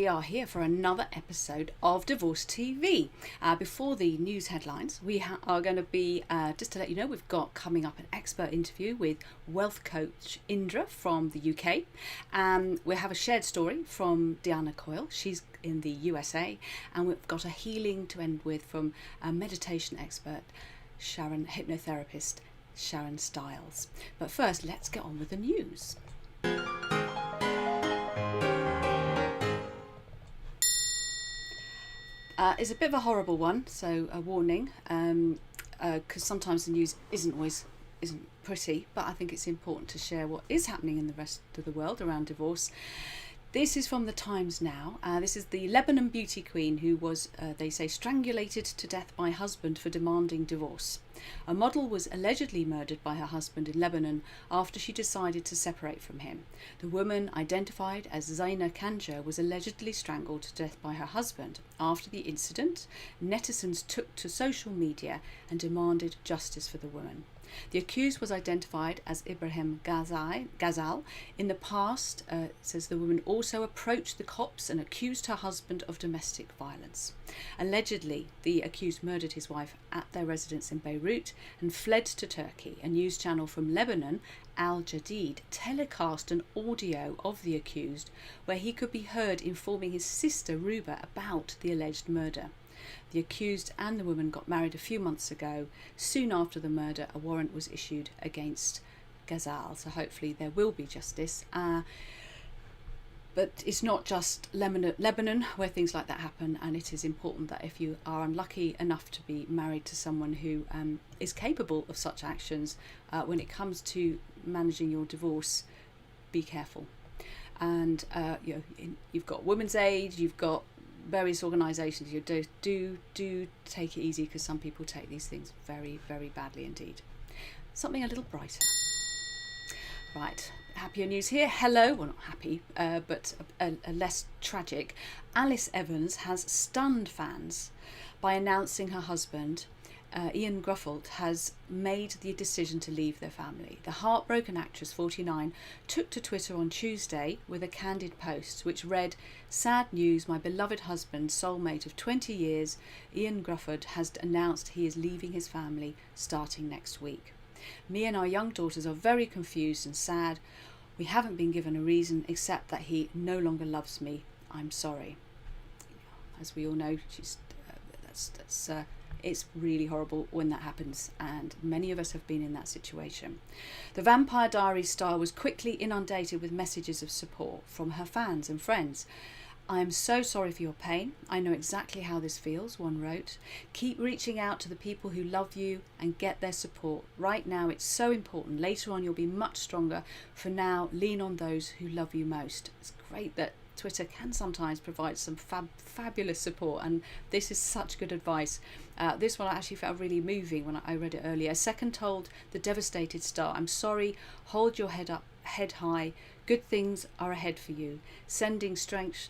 we are here for another episode of Divorce TV. Before the news headlines, we are going to be, just to let you know, we've got coming up an expert interview with wealth coach Indre from the UK. We have a shared story from Deanna Coyle, she's in the USA, and we've got a healing to end with from a meditation expert, Sharon, hypnotherapist Sharon Stiles. But first, let's get on with the news. It's a bit of a horrible one, so a warning, because sometimes the news isn't pretty, but I think it's important to share what is happening in the rest of the world around divorce. This is from the Times now. This is the Lebanon beauty queen who was, they say, strangulated to death by husband for demanding divorce. A model was allegedly murdered by her husband in Lebanon after she decided to separate from him. The woman, identified as Zaina Kanja, was allegedly strangled to death by her husband. After the incident, netizens took to social media and demanded justice for the woman. The accused was identified as Ibrahim Ghazal. In the past, says the woman also approached the cops and accused her husband of domestic violence. Allegedly, the accused murdered his wife at their residence in Beirut and fled to Turkey. A news channel from Lebanon, Al Jadid, telecast an audio of the accused where he could be heard informing his sister Ruba about the alleged murder. The accused and the woman got married a few months ago. Soon after the murder, a warrant was issued against Ghazal, so hopefully there will be justice. But it's not just Lebanon where things like that happen, and it is important that if you are unlucky enough to be married to someone who is capable of such actions, when it comes to managing your divorce, be careful. And you've got Women's Aid, you've got various organisations. You do take it easy, because some people take these things very, very badly indeed. Something a little brighter. Right, happier news here. Hello, well, not happy, but a less tragic. Alice Evans has stunned fans by announcing her husband, Ian Gruffald, has made the decision to leave their family. The heartbroken actress, 49, took to Twitter on Tuesday with a candid post which read, "Sad news, my beloved husband, soulmate of 20 years, Ian Gruffald, has announced he is leaving his family starting next week. Me and our young daughters are very confused and sad. We haven't been given a reason except that he no longer loves me. I'm sorry." As we all know, it's really horrible when that happens, and many of us have been in that situation. The Vampire Diaries star was quickly inundated with messages of support from her fans and friends. "I am so sorry for your pain. I know exactly how this feels," one wrote. "Keep reaching out to the people who love you and get their support. Right now it's so important. Later on you'll be much stronger. For now, lean on those who love you most." It's great that Twitter can sometimes provide some fabulous support, and this is such good advice. This one I actually felt really moving when I read it earlier. A second told the devastated star, "I'm sorry, hold your head up, head high. Good things are ahead for you. Sending strength,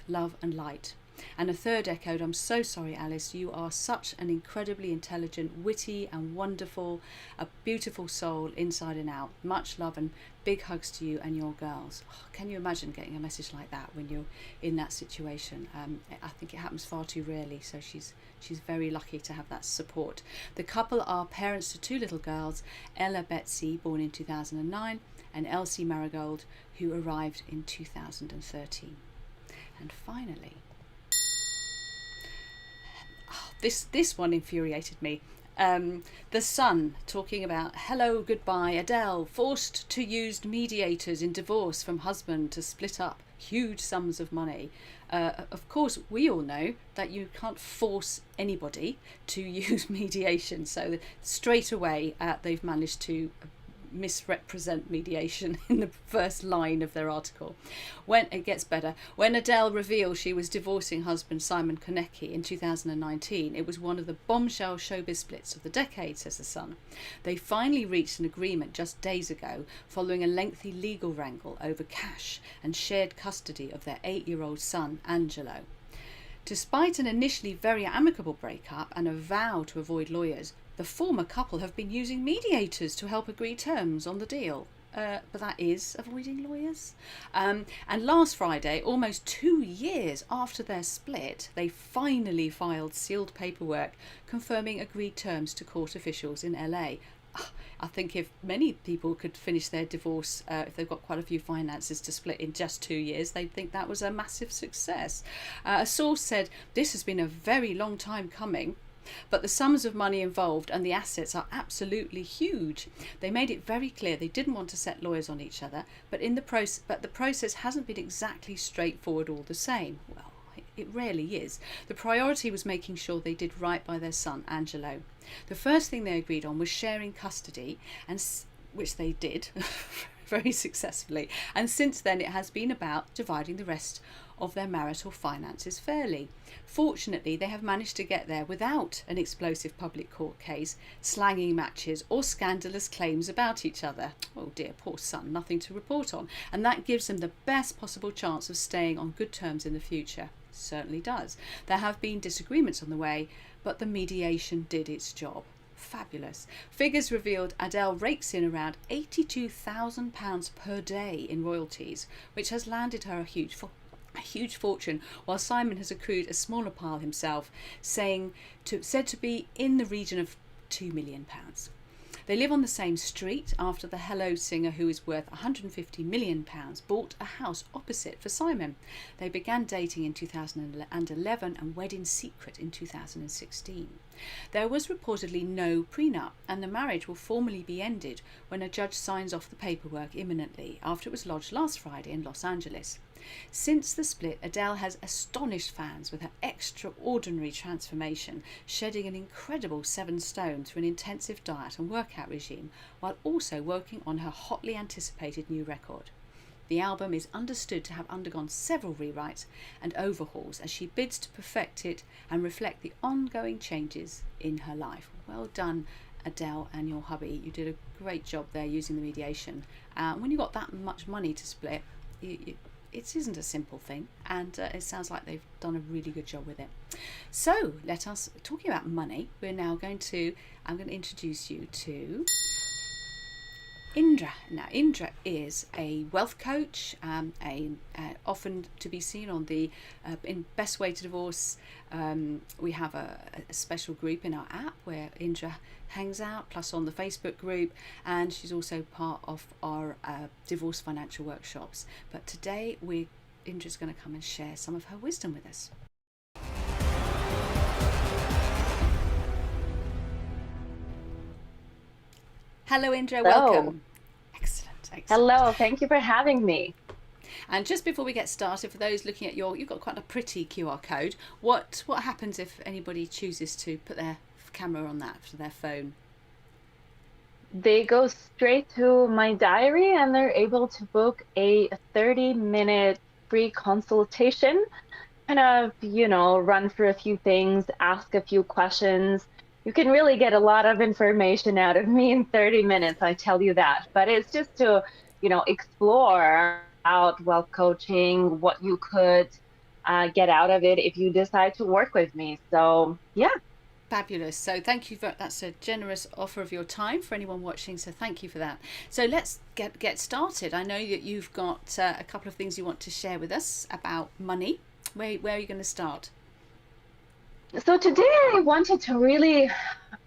love and light." And a third echoed, "I'm so sorry, Alice. You are such an incredibly intelligent, witty and wonderful, a beautiful soul inside and out. Much love and big hugs to you and your girls." Oh, can you imagine getting a message like that when you're in that situation? I think it happens far too rarely, so she's very lucky to have that support. The couple are parents to two little girls, Ella Betsy, born in 2009, and Elsie Marigold, who arrived in 2013. And finally, this one infuriated me. The Sun, talking about, "Hello, goodbye, Adele, forced to use mediators in divorce from husband to split up huge sums of money." Of course, we all know that you can't force anybody to use mediation. So straight away, they've managed to misrepresent mediation in the first line of their article. When it gets better, when Adele revealed she was divorcing husband Simon Konecki in 2019, it was one of the bombshell showbiz splits of the decade, says The Sun. They finally reached an agreement just days ago, following a lengthy legal wrangle over cash and shared custody of their 8-year-old son, Angelo. Despite an initially very amicable breakup and a vow to avoid lawyers, the former couple have been using mediators to help agree terms on the deal. but that is avoiding lawyers. And last Friday, almost 2 years after their split, they finally filed sealed paperwork confirming agreed terms to court officials in LA. I think if many people could finish their divorce, if they've got quite a few finances to split in just 2 years, they'd think that was a massive success. A source said, "This has been a very long time coming, but the sums of money involved and the assets are absolutely huge. They made it very clear they didn't want to set lawyers on each other, but the process hasn't been exactly straightforward all the same." Well, it rarely is. The priority was making sure they did right by their son, Angelo. The first thing they agreed on was sharing custody, which they did very successfully. And since then, it has been about dividing the rest of their marital finances fairly. Fortunately, they have managed to get there without an explosive public court case, slanging matches, or scandalous claims about each other. Oh dear, poor son, nothing to report on. And that gives them the best possible chance of staying on good terms in the future. Certainly does. There have been disagreements on the way, but the mediation did its job. Fabulous. Figures revealed Adele rakes in around £82,000 per day in royalties, which has landed her a huge fortune, while Simon has accrued a smaller pile himself, said to be in the region of £2 million. They live on the same street after the Hello singer, who is worth £150 million, bought a house opposite for Simon. They began dating in 2011 and wed in secret in 2016. There was reportedly no prenup, and the marriage will formally be ended when a judge signs off the paperwork imminently, after it was lodged last Friday in Los Angeles. Since the split, Adele has astonished fans with her extraordinary transformation, shedding an incredible 7 stone through an intensive diet and workout regime, while also working on her hotly anticipated new record. The album is understood to have undergone several rewrites and overhauls as she bids to perfect it and reflect the ongoing changes in her life. Well done, Adele and your hubby. You did a great job there using the mediation. When you've got that much money to split, it isn't a simple thing, and it sounds like they've done a really good job with it. So let us, talking about money, I'm going to introduce you to Indre. Now, Indre is a wealth coach, often to be seen on the in Best Way to Divorce. We have a special group in our app where Indre hangs out, plus on the Facebook group, and she's also part of our divorce financial workshops. But today, Indre's going to come and share some of her wisdom with us. Hello, Indre. Welcome. Excellent. Hello. Thank you for having me. And just before we get started, for those looking at you've got quite a pretty QR code. What happens if anybody chooses to put their camera on that for their phone? They go straight to my diary and they're able to book a 30-minute free consultation, kind of, run through a few things, ask a few questions. You can really get a lot of information out of me in 30 minutes, I tell you that. But it's just to, explore out wealth coaching, what you could get out of it if you decide to work with me. So, yeah. Fabulous. So thank you that's a generous offer of your time for anyone watching. So thank you for that. So let's get started. I know that you've got a couple of things you want to share with us about money. Where are you going to start? So today I wanted to really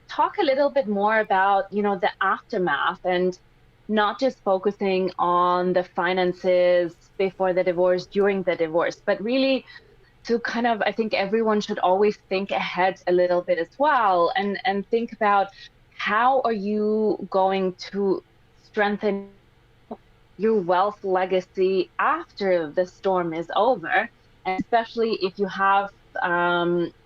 talk a little bit more about, the aftermath, and not just focusing on the finances before the divorce, during the divorce, but really to kind of, I think everyone should always think ahead a little bit as well, and think about how are you going to strengthen your wealth legacy after the storm is over, and especially if you have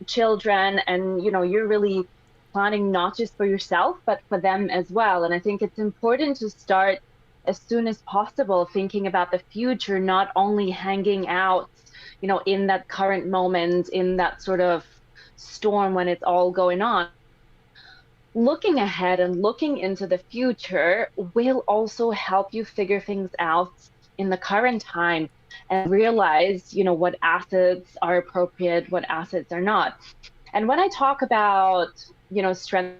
children and you're really planning not just for yourself but for them as well. And I think it's important to start as soon as possible thinking about the future, not only hanging out in that current moment, in that sort of storm when it's all going on. Looking ahead and looking into the future will also help you figure things out in the current time and realize, what assets are appropriate, what assets are not. And when I talk about, strength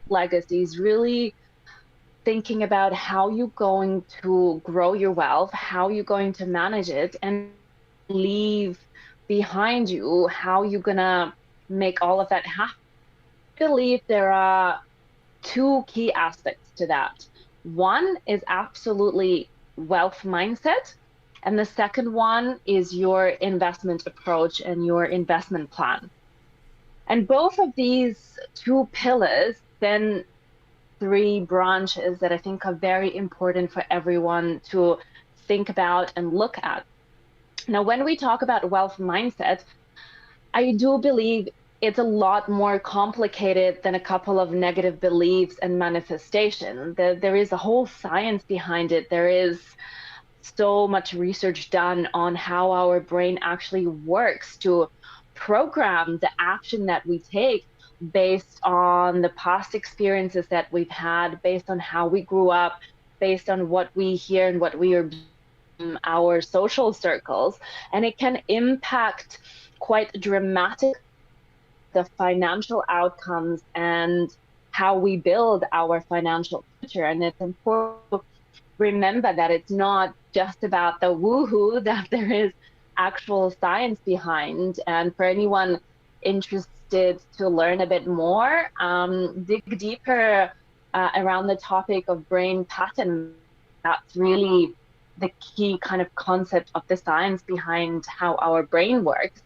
legacies, really thinking about how you're going to grow your wealth, how you're going to manage it, and leave behind you, how you're gonna make all of that happen. I believe there are two key aspects to that. One is absolutely wealth mindset, and the second one is your investment approach and your investment plan. And both of these two pillars then three branches that I think are very important for everyone to think about and look at. Now, when we talk about wealth mindset, I do believe it's a lot more complicated than a couple of negative beliefs and manifestation. There is a whole science behind it. There is so much research done on how our brain actually works to program the action that we take based on the past experiences that we've had, based on how we grew up, based on what we hear and what we are in our social circles. And it can impact quite dramatic the financial outcomes and how we build our financial future. And it's important to remember that it's not just about the woohoo, that there is actual science behind. And for anyone interested to learn a bit more, dig deeper around the topic of brain pattern. That's really the key kind of concept of the science behind how our brain works.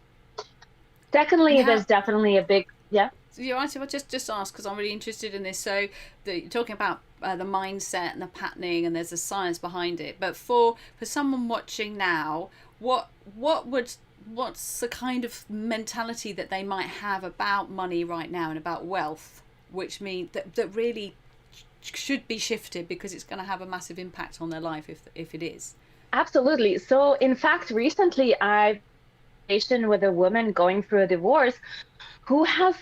Secondly, there's definitely a big, yeah. So you're right. If I just ask, because I'm really interested in this. So you're talking about the mindset and the patterning, and there's a science behind it. But for someone watching now, what's the kind of mentality that they might have about money right now and about wealth, which means that really should be shifted because it's going to have a massive impact on their life if it is. Absolutely. So in fact, recently I've been with a woman going through a divorce who has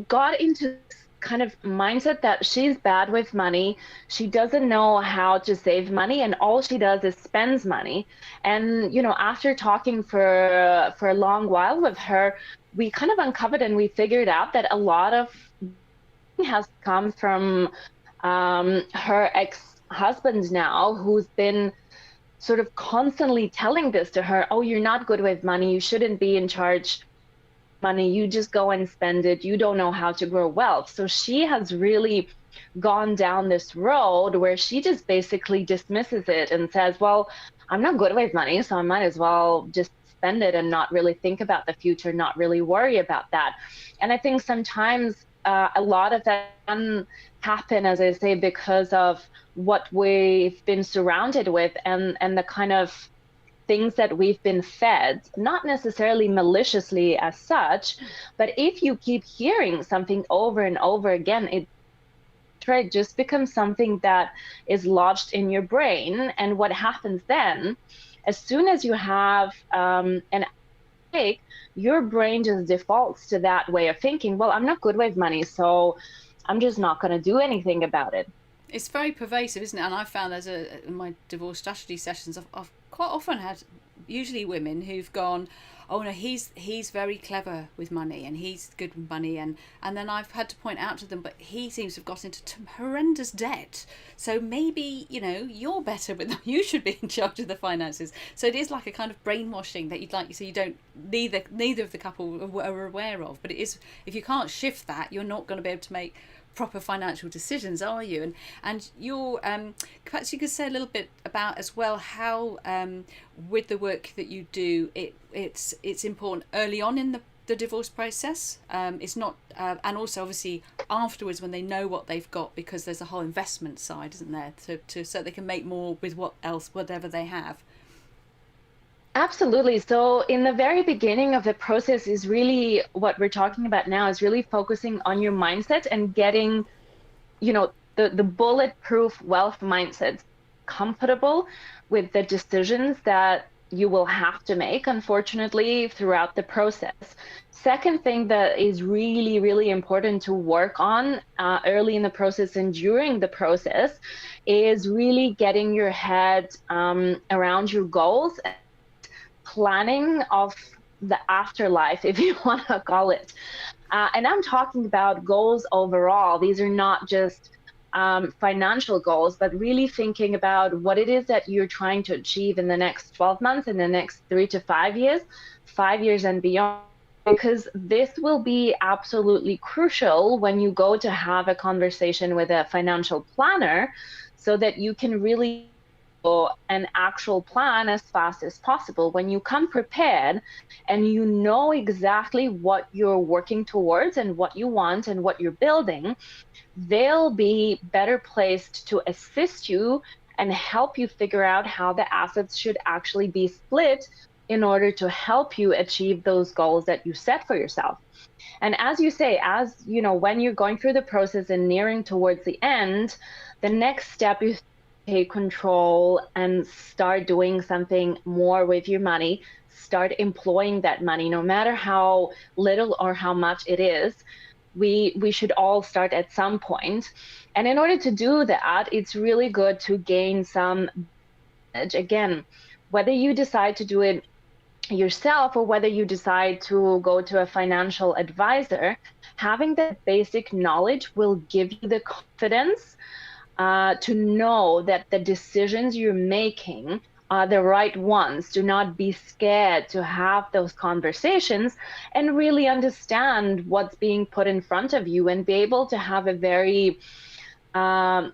got into this kind of mindset that she's bad with money. She doesn't know how to save money, and all she does is spends money. And after talking for a long while with her, we kind of uncovered and we figured out that a lot of has come from her ex-husband now, who's been sort of constantly telling this to her, oh, you're not good with money, you shouldn't be in charge money, you just go and spend it, you don't know how to grow wealth. So she has really gone down this road where she just basically dismisses it and says, well, I'm not good with money, so I might as well just spend it and not really think about the future, not really worry about that. And I think sometimes a lot of that can happen, as I say, because of what we've been surrounded with and the kind of things that we've been fed, not necessarily maliciously as such, but if you keep hearing something over and over again, it just becomes something that is lodged in your brain. And what happens then, as soon as you have an take, your brain just defaults to that way of thinking, well, I'm not good with money, so I'm just not going to do anything about it. It's very pervasive, isn't it? And I've found in my divorce strategy sessions, I've quite often had usually women who've gone, oh no, he's very clever with money and he's good with money, and then I've had to point out to them, but he seems to have got into horrendous debt, so maybe you're better with them, you should be in charge of the finances. So it is like a kind of brainwashing that you don't neither of the couple are aware of, but it is, if you can't shift that, you're not going to be able to make proper financial decisions, are you? And you're perhaps you could say a little bit about as well how with the work that you do, it's important early on in the divorce process. It's not and also obviously afterwards when they know what they've got, because there's a whole investment side, isn't there, to so they can make more with whatever they have. Absolutely. So in the very beginning of the process is really what we're talking about now, is really focusing on your mindset and getting, the bulletproof wealth mindset comfortable with the decisions that you will have to make, unfortunately, throughout the process. Second thing that is really, really important to work on early in the process and during the process is really getting your head around your goals, planning of the afterlife, if you want to call it. And I'm talking about goals overall. These are not just financial goals, but really thinking about what it is that you're trying to achieve in the next 12 months, in the next 3 to 5 years and beyond, because this will be absolutely crucial when you go to have a conversation with a financial planner, so that you can really an actual plan as fast as possible. When you come prepared and you know exactly what you're working towards and what you want and what you're building, they'll be better placed to assist you and help you figure out how the assets should actually be split in order to help you achieve those goals that you set for yourself. And as you say, as you know, when you're going through the process and nearing towards the end, the next step is take control and start doing something more with your money. Start employing that money, no matter how little or how much it is. We should all start at some point. And in order to do that, it's really good to gain some knowledge. Again, whether you decide to do it yourself or whether you decide to go to a financial advisor, having that basic knowledge will give you the confidence to know that the decisions you're making are the right ones. Do not be scared to have those conversations and really understand what's being put in front of you, and be able to have a very calm,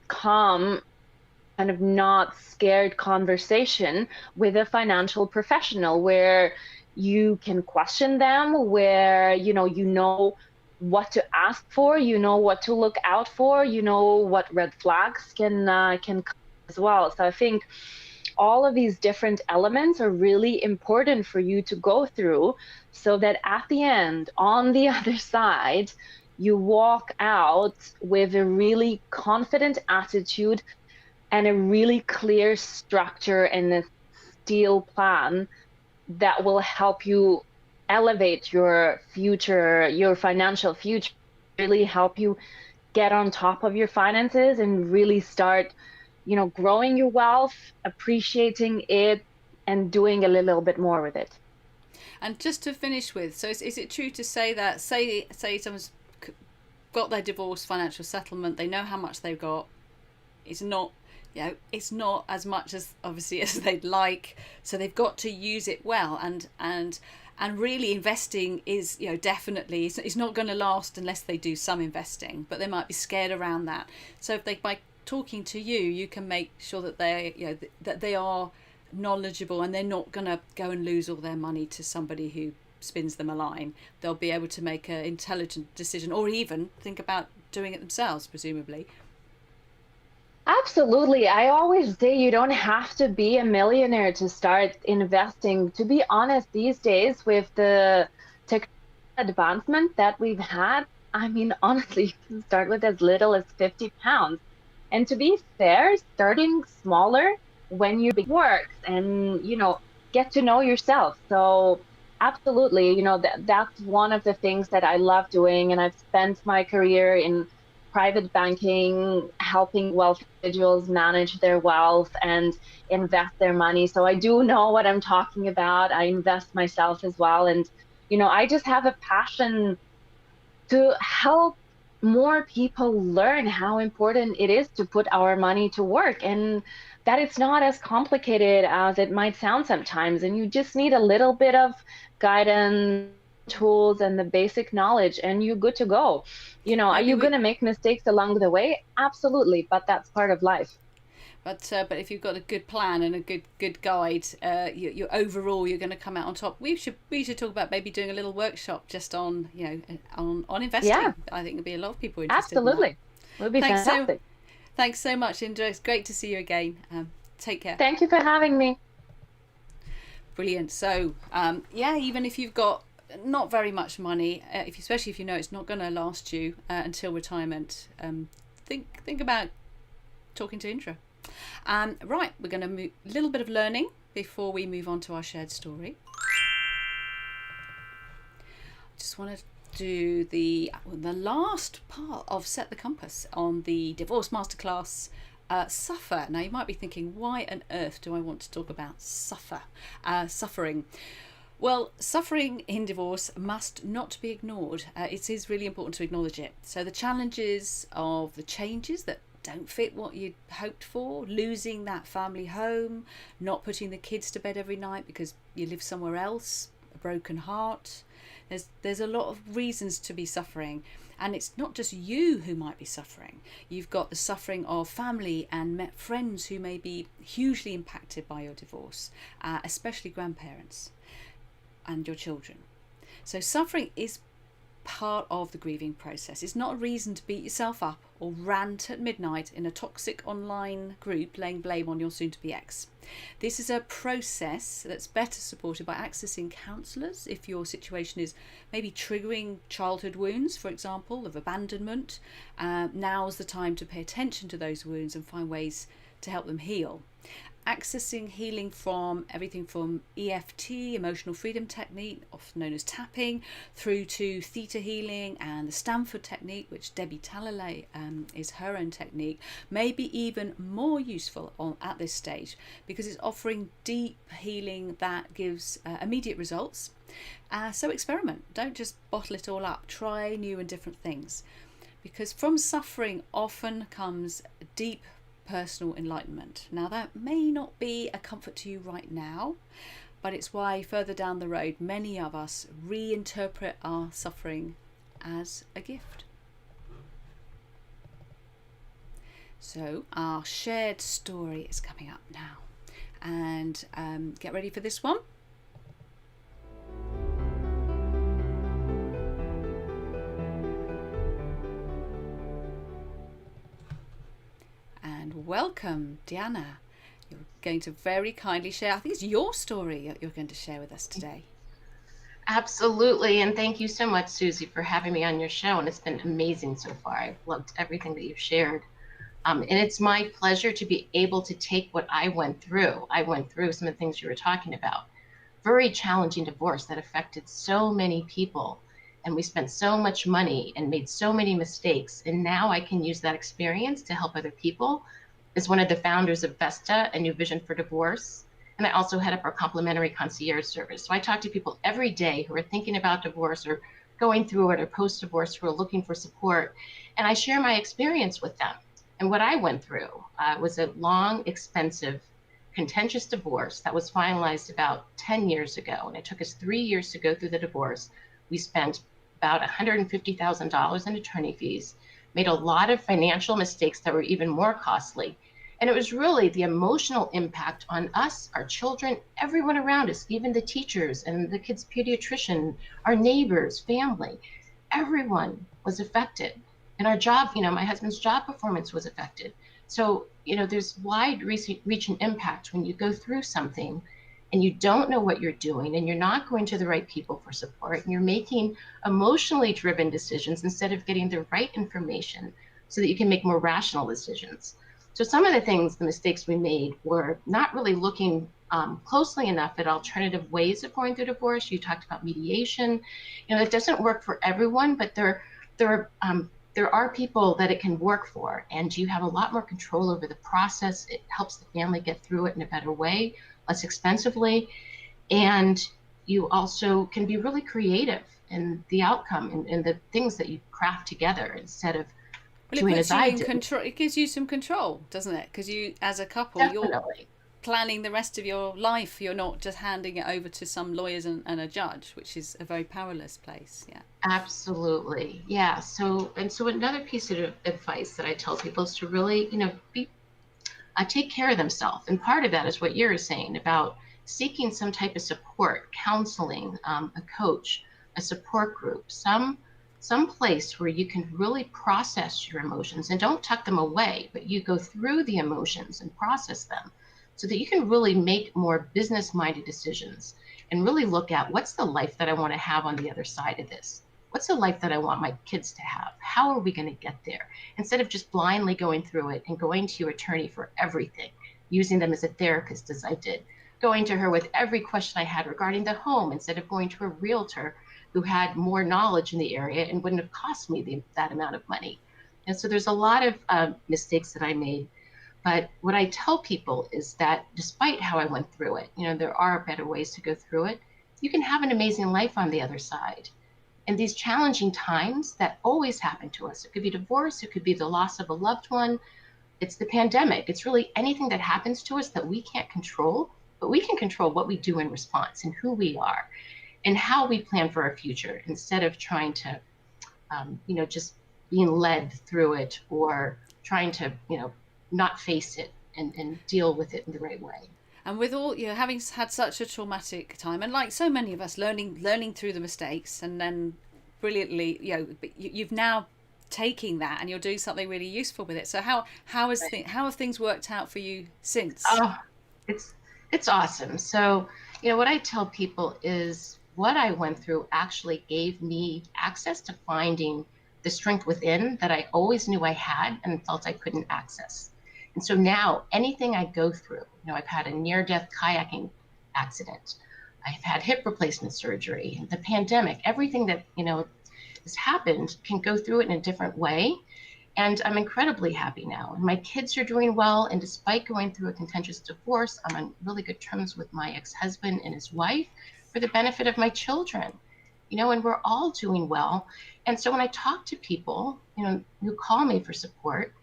kind of not scared conversation with a financial professional, where you can question them, where you know what to ask for, you know what to look out for, you know what red flags can come as well. So I think all of these different elements are really important for you to go through, so that at the end, on the other side, you walk out with a really confident attitude and a really clear structure and a steel plan that will help you elevate your future, your financial future, really help you get on top of your finances and really start, growing your wealth, appreciating it, and doing a little bit more with it. And just to finish with, so is it true to say that, say someone's got their divorce financial settlement, they know how much they've got, it's not, it's not as much as obviously as they'd like, so they've got to use it well, and really investing is, definitely it's not going to last unless they do some investing, but they might be scared around that. So if they, by talking to you, you can make sure that they, that they are knowledgeable, and they're not going to go and lose all their money to somebody who spins them a line. They'll be able to make an intelligent decision, or even think about doing it themselves, presumably. Absolutely. I always say you don't have to be a millionaire to start investing. To be honest, these days with the technological advancement that we've had, I mean, honestly, you can start with as little as £50. And to be fair, starting smaller when you works and, get to know yourself. So absolutely, that's one of the things that I love doing. And I've spent my career in private banking, helping wealthy individuals manage their wealth and invest their money. So I do know what I'm talking about. I invest myself as well. And, I just have a passion to help more people learn how important it is to put our money to work, and that it's not as complicated as it might sound sometimes. And you just need a little bit of guidance, tools, and the basic knowledge, and you're good to go. Are you going to make mistakes along the way? Absolutely, but that's part of life. But if you've got a good plan and a good guide, you overall you're going to come out on top. We should talk about maybe doing a little workshop just on on investing. Yeah. I think there'll be a lot of people interested. Absolutely, in that. Would be fantastic. Thanks so much, Indre. It's great to see you again. Take care. Thank you for having me. Brilliant. So even if you've got not very much money, especially if you know it's not going to last you until retirement, think about talking to Indre. Right, we're going to move a little bit of learning before we move on to our shared story. Just want to do the last part of Set the Compass on the Divorce Masterclass, Suffer. Now you might be thinking, why on earth do I want to talk about suffering? Well, suffering in divorce must not be ignored. It is really important to acknowledge it. So the challenges of the changes that don't fit what you'd hoped for, losing that family home, not putting the kids to bed every night because you live somewhere else, a broken heart. There's a lot of reasons to be suffering, and it's not just you who might be suffering. You've got the suffering of family and friends who may be hugely impacted by your divorce, especially grandparents and your children. So suffering is part of the grieving process. It's not a reason to beat yourself up or rant at midnight in a toxic online group laying blame on your soon-to-be ex. This is a process that's better supported by accessing counsellors if your situation is maybe triggering childhood wounds, for example, of abandonment. Now's the time to pay attention to those wounds and find ways to help them heal. Accessing healing from everything from EFT, emotional freedom technique, often known as tapping, through to theta healing and the Stanford technique, which Debbie Talalay is her own technique, may be even more useful at this stage because it's offering deep healing that gives immediate results. So experiment. Don't just bottle it all up. Try new and different things, because from suffering often comes deep personal enlightenment. Now, that may not be a comfort to you right now, but it's why further down the road many of us reinterpret our suffering as a gift. So our shared story is coming up now, and get ready for this one. Welcome, Deanna. You're going to very kindly share, I think it's your story you're going to share with us today. Absolutely. And thank you so much, Susie, for having me on your show. And it's been amazing so far. I've loved everything that you've shared. And it's my pleasure to be able to take what I went through. I went through some of the things you were talking about. Very challenging divorce that affected so many people. And we spent so much money and made so many mistakes. And now I can use that experience to help other people. As one of the founders of Vesta, a new vision for divorce. And I also head up our complimentary concierge service. So I talk to people every day who are thinking about divorce or going through it or post-divorce who are looking for support. And I share my experience with them. And what I went through was a long, expensive, contentious divorce that was finalized about 10 years ago. And it took us 3 years to go through the divorce. We spent about $150,000 in attorney fees, made a lot of financial mistakes that were even more costly. And it was really the emotional impact on us, our children, everyone around us, even the teachers and the kids' pediatrician, our neighbors, family, everyone was affected. And our job, my husband's job performance was affected. So, there's wide reaching impact when you go through something and you don't know what you're doing and you're not going to the right people for support and you're making emotionally driven decisions instead of getting the right information so that you can make more rational decisions. So some of the mistakes we made were not really looking closely enough at alternative ways of going through divorce. You talked about mediation. It doesn't work for everyone, but there are people that it can work for, and you have a lot more control over the process. It helps the family get through it in a better way, less expensively, and you also can be really creative in the outcome and the things that you craft together instead of doing as I did. Control. It gives you some control, doesn't it? Because you, as a couple, Definitely. You're planning the rest of your life. You're not just handing it over to some lawyers and a judge, which is a very powerless place. Yeah. Absolutely. Yeah. So another piece of advice that I tell people is to really, take care of themselves. And part of that is what you're saying about seeking some type of support, counseling, a coach, a support group, some place where you can really process your emotions and don't tuck them away, but you go through the emotions and process them so that you can really make more business-minded decisions and really look at what's the life that I want to have on the other side of this? What's the life that I want my kids to have? How are we going to get there? Instead of just blindly going through it and going to your attorney for everything, using them as a therapist as I did, going to her with every question I had regarding the home instead of going to a realtor who had more knowledge in the area and wouldn't have cost me that amount of money. And so there's a lot of mistakes that I made. But what I tell people is that despite how I went through it, there are better ways to go through it. You can have an amazing life on the other side. And these challenging times that always happen to us, it could be divorce, it could be the loss of a loved one, it's the pandemic. It's really anything that happens to us that we can't control, but we can control what we do in response and who we are and how we plan for our future instead of trying to, just being led through it or trying to, not face it and deal with it in the right way. And with all, having had such a traumatic time, and like so many of us, learning through the mistakes, and then brilliantly, you've now taking that and you're doing something really useful with it. So how have things worked out for you since? Oh, it's awesome. So, what I tell people is what I went through actually gave me access to finding the strength within that I always knew I had and felt I couldn't access. And so now anything I go through, I've had a near-death kayaking accident. I've had hip replacement surgery, the pandemic, everything that, has happened can go through it in a different way. And I'm incredibly happy now. And my kids are doing well. And despite going through a contentious divorce, I'm on really good terms with my ex-husband and his wife for the benefit of my children, and we're all doing well. And so when I talk to people, who call me for support,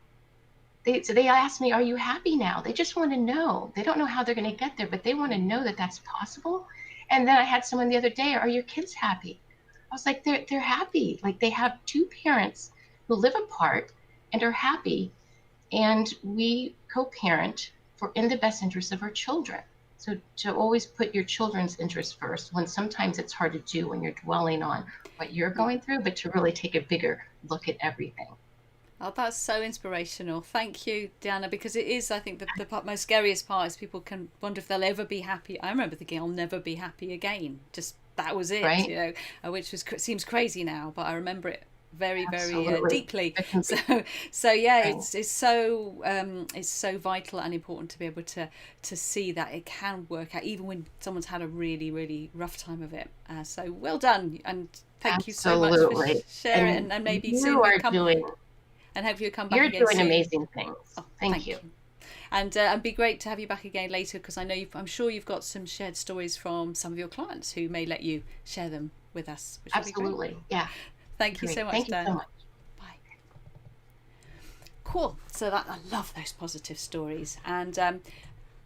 they ask me, are you happy now? They just want to know. They don't know how they're going to get there, but they want to know that that's possible. And then I had someone the other day, are your kids happy? I was like, they're happy. Like they have two parents who live apart and are happy. And we co-parent for in the best interest of our children. So to always put your children's interests first, when sometimes it's hard to do when you're dwelling on what you're going through, but to really take a bigger look at everything. Oh, that's so inspirational. Thank you, Deanna, because it is, I think, the most scariest part is people can wonder if they'll ever be happy. I remember thinking I'll never be happy again. Just that was it, right? Which seems crazy now, but I remember it very, very deeply. So yeah, right. It's so vital and important to be able to see that it can work out even when someone's had a really, really rough time of it. So well done, and thank you so much for sharing. And maybe you soon are doing. And hope you come back again. You're doing soon. Amazing things. Oh, thank you. And be great to have you back again later, because I'm sure you've got some shared stories from some of your clients who may let you share them with us. Which absolutely, yeah. Thank you so much, Thank you Dan. so much. Bye. Cool. So I love those positive stories. And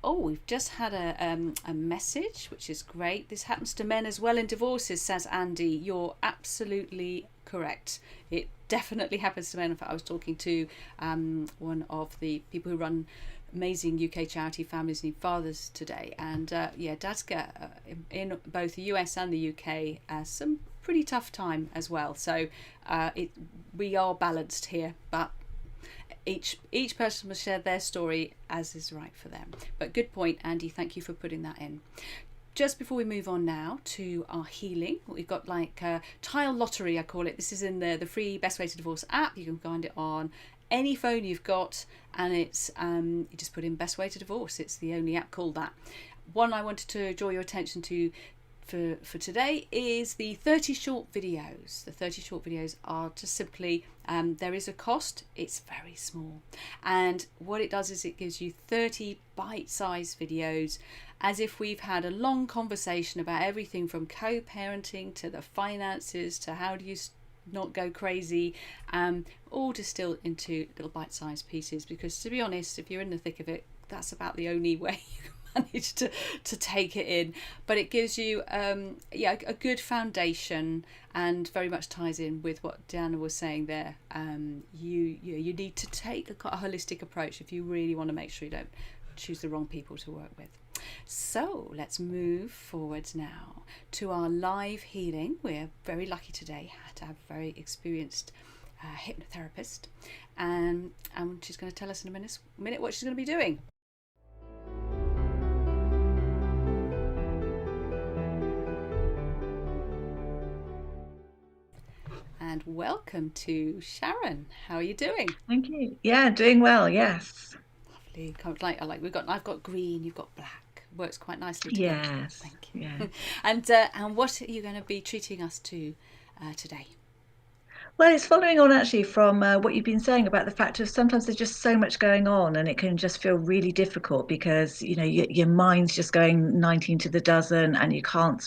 we've just had a message, which is great. This happens to men as well in divorces, says Andy. You're absolutely correct. It definitely happens to men. In fact, I was talking to one of the people who run amazing UK charity Families Need Fathers today, and dads get in both the US and the UK some pretty tough time as well. So we are balanced here, but each person must share their story as is right for them. But good point, Andy. Thank you for putting that in. Just before we move on now to our healing, we've got like a tile lottery, I call it. This is in the free Best Way to Divorce app. You can find it on any phone you've got, and it's you just put in Best Way to Divorce. It's the only app called that. One I wanted to draw your attention to for today is the 30 short videos. The 30 short videos are just simply, there is a cost, it's very small. And what it does is it gives you 30 bite-sized videos as if we've had a long conversation about everything from co-parenting to the finances to how do you not go crazy, all distilled into little bite-sized pieces, because to be honest, if you're in the thick of it, that's about the only way you can manage to take it in. But it gives you a good foundation, and very much ties in with what Deanna was saying there. You need to take a holistic approach if you really want to make sure you don't choose the wrong people to work with. So let's move forwards now to our live healing. We're very lucky today to have a very experienced hypnotherapist, and she's going to tell us in a minute what she's going to be doing. And welcome to Sharon. How are you doing? Thank you. Yeah, doing well. Yes. Lovely. I've got green. You've got black. Works quite nicely together. Yes. Thank you. Yeah. And what are you going to be treating us to today? Well, it's following on actually from what you've been saying about the fact of sometimes there's just so much going on and it can just feel really difficult because, you know, your mind's just going 19 to the dozen and you can't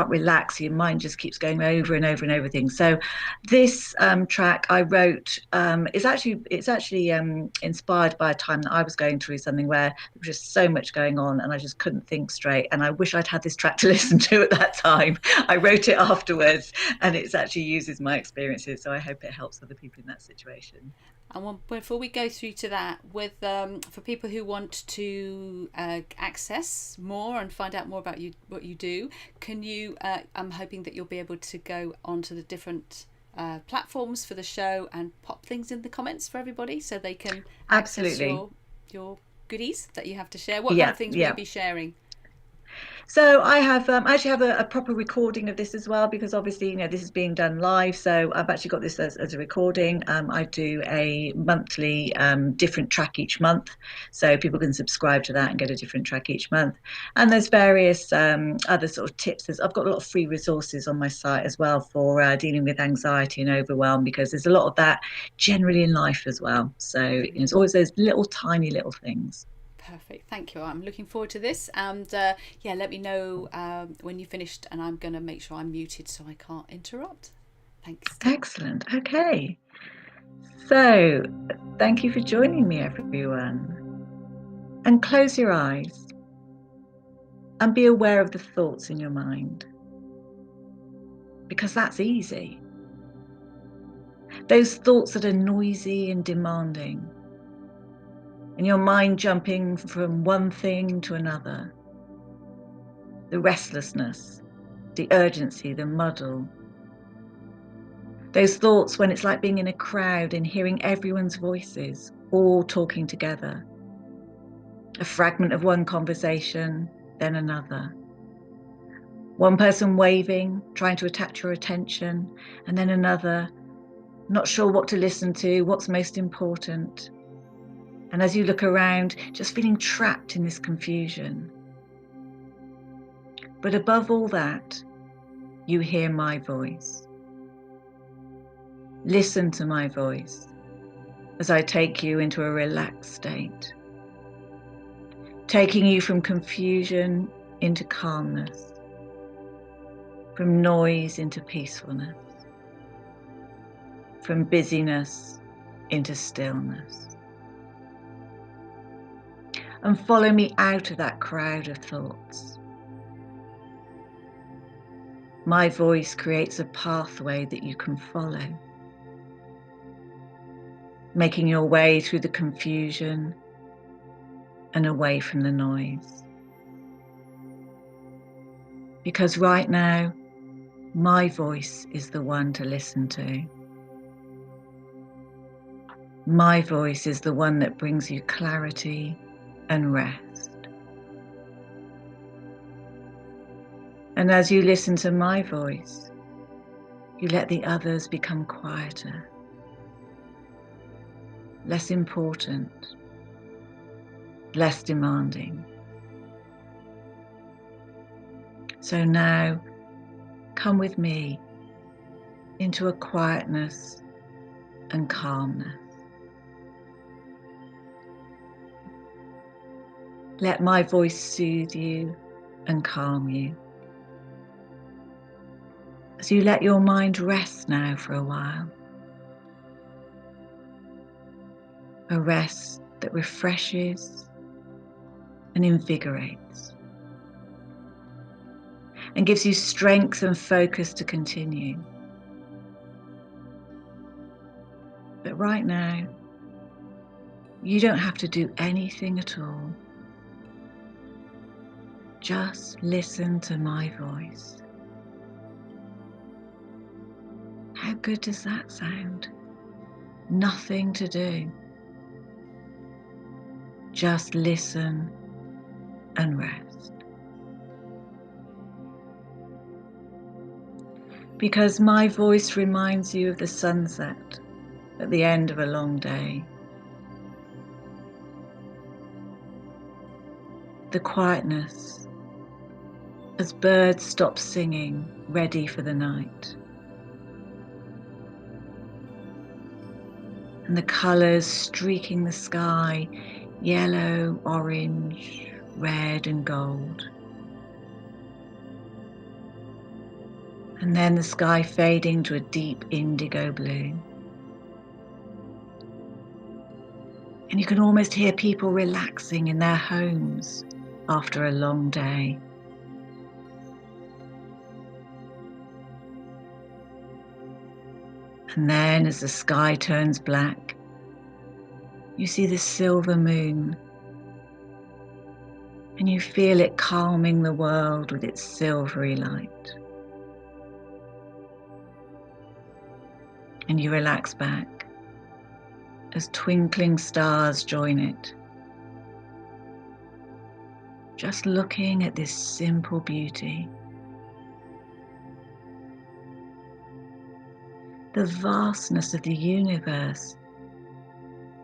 relax. Your mind just keeps going over and over and over things. So this track I wrote it's actually inspired by a time that I was going through something where there was just so much going on and I just couldn't think straight. And I wish I'd had this track to listen to at that time. I wrote it afterwards and it actually uses my experiences, so I hope it helps other people in that situation. And before we go through to that, with for people who want to access more and find out more about you, what you do, can you? I'm hoping that you'll be able to go onto the different platforms for the show and pop things in the comments for everybody, so they can access your goodies that you have to share. What kind of things will you be sharing? So I actually have a proper recording of this as well, because obviously, you know, this is being done live. So I've actually got this as a recording. I do a monthly different track each month. So people can subscribe to that and get a different track each month. And there's various other sort of tips. I've got a lot of free resources on my site as well for dealing with anxiety and overwhelm, because there's a lot of that generally in life as well. So it's always those tiny little things. Perfect, thank you. I'm looking forward to this, and let me know when you finished, and I'm going to make sure I'm muted so I can't interrupt. Thanks. Excellent. Okay. So, thank you for joining me, everyone. And close your eyes and be aware of the thoughts in your mind, because that's easy. Those thoughts that are noisy and demanding, and your mind jumping from one thing to another. The restlessness, the urgency, the muddle. Those thoughts when it's like being in a crowd and hearing everyone's voices, all talking together. A fragment of one conversation, then another. One person waving, trying to attach your attention, and then another, not sure what to listen to, what's most important. And as you look around, just feeling trapped in this confusion. But above all that, you hear my voice. Listen to my voice as I take you into a relaxed state, taking you from confusion into calmness, from noise into peacefulness, from busyness into stillness. And follow me out of that crowd of thoughts. My voice creates a pathway that you can follow, making your way through the confusion and away from the noise. Because right now, my voice is the one to listen to. My voice is the one that brings you clarity and rest. And as you listen to my voice, you let the others become quieter, less important, less demanding. So now, come with me into a quietness and calmness. Let my voice soothe you and calm you. So you let your mind rest now for a while. A rest that refreshes and invigorates and gives you strength and focus to continue. But right now, you don't have to do anything at all. Just listen to my voice. How good does that sound? Nothing to do. Just listen and rest. Because my voice reminds you of the sunset at the end of a long day. The quietness as birds stop singing, ready for the night. and the colours streaking the sky, yellow, orange, red and gold. And then the sky fading to a deep indigo blue. And you can almost hear people relaxing in their homes after a long day. And then as the sky turns black, you see the silver moon, and you feel it calming the world with its silvery light. And you relax back as twinkling stars join it, just looking at this simple beauty. The vastness of the universe,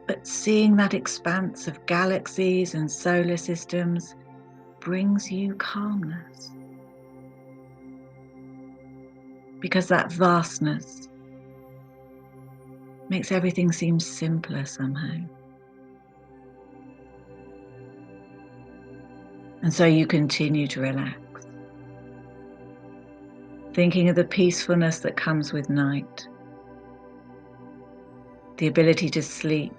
but seeing that expanse of galaxies and solar systems brings you calmness. Because that vastness makes everything seem simpler somehow. And so you continue to relax, thinking of the peacefulness that comes with night, the ability to sleep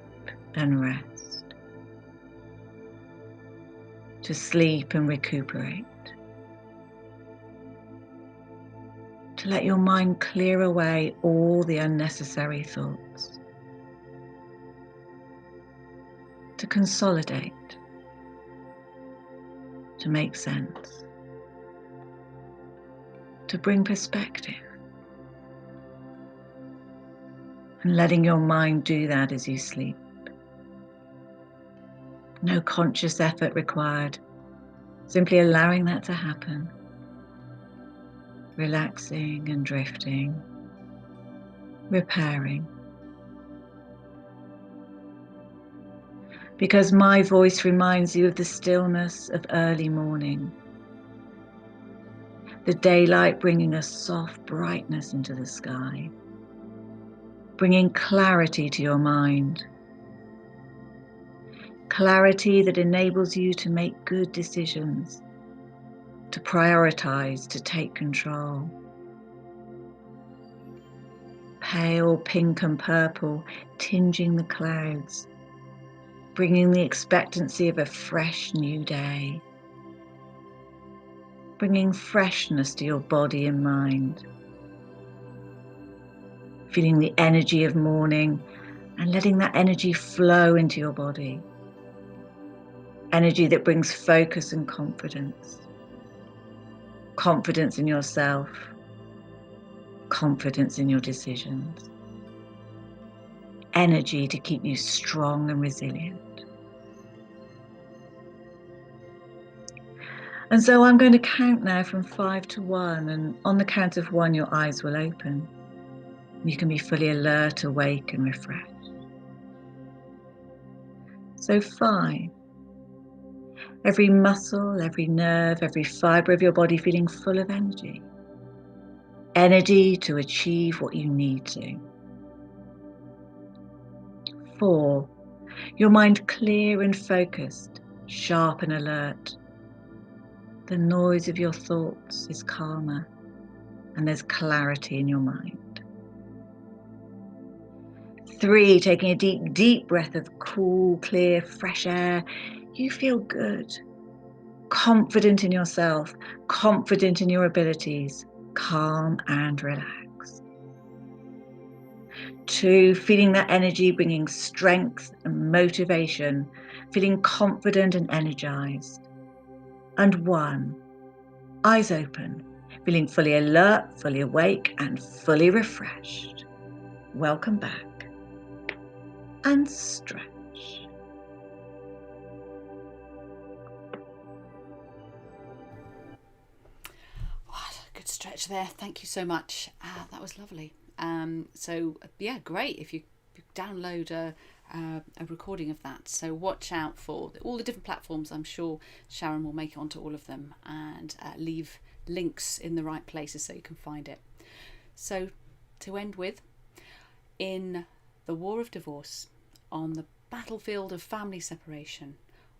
and rest, to sleep and recuperate, to let your mind clear away all the unnecessary thoughts, to consolidate, to make sense, to bring perspective, and letting your mind do that as you sleep. No conscious effort required, simply allowing that to happen, relaxing and drifting, repairing. Because my voice reminds you of the stillness of early morning, the daylight bringing a soft brightness into the sky, bringing clarity to your mind, clarity that enables you to make good decisions, to prioritize, to take control. Pale pink and purple tinging the clouds, bringing the expectancy of a fresh new day, bringing freshness to your body and mind, feeling the energy of morning and letting that energy flow into your body. Energy that brings focus and confidence. Confidence in yourself, confidence in your decisions. Energy to keep you strong and resilient. And so I'm going to count now from 5 to 1, and on the count of 1 your eyes will open. You can be fully alert, awake and refreshed. So 5. Every muscle, every nerve, every fibre of your body feeling full of energy. Energy to achieve what you need to. 4. Your mind clear and focused, sharp and alert. The noise of your thoughts is calmer and there's clarity in your mind. 3, taking a deep, deep breath of cool, clear, fresh air. You feel good, confident in yourself, confident in your abilities, calm and relaxed. 2, feeling that energy bringing strength and motivation, feeling confident and energized. And 1, eyes open, feeling fully alert, fully awake and fully refreshed. Welcome back. And stretch. Good stretch there. Thank you so much. That was lovely. So yeah, great if you download a recording of that. So watch out for all the different platforms. I'm sure Sharon will make it onto all of them and leave links in the right places so you can find it. So to end with, in the war of divorce, on the battlefield of family separation,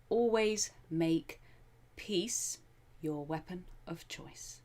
always make peace your weapon of choice.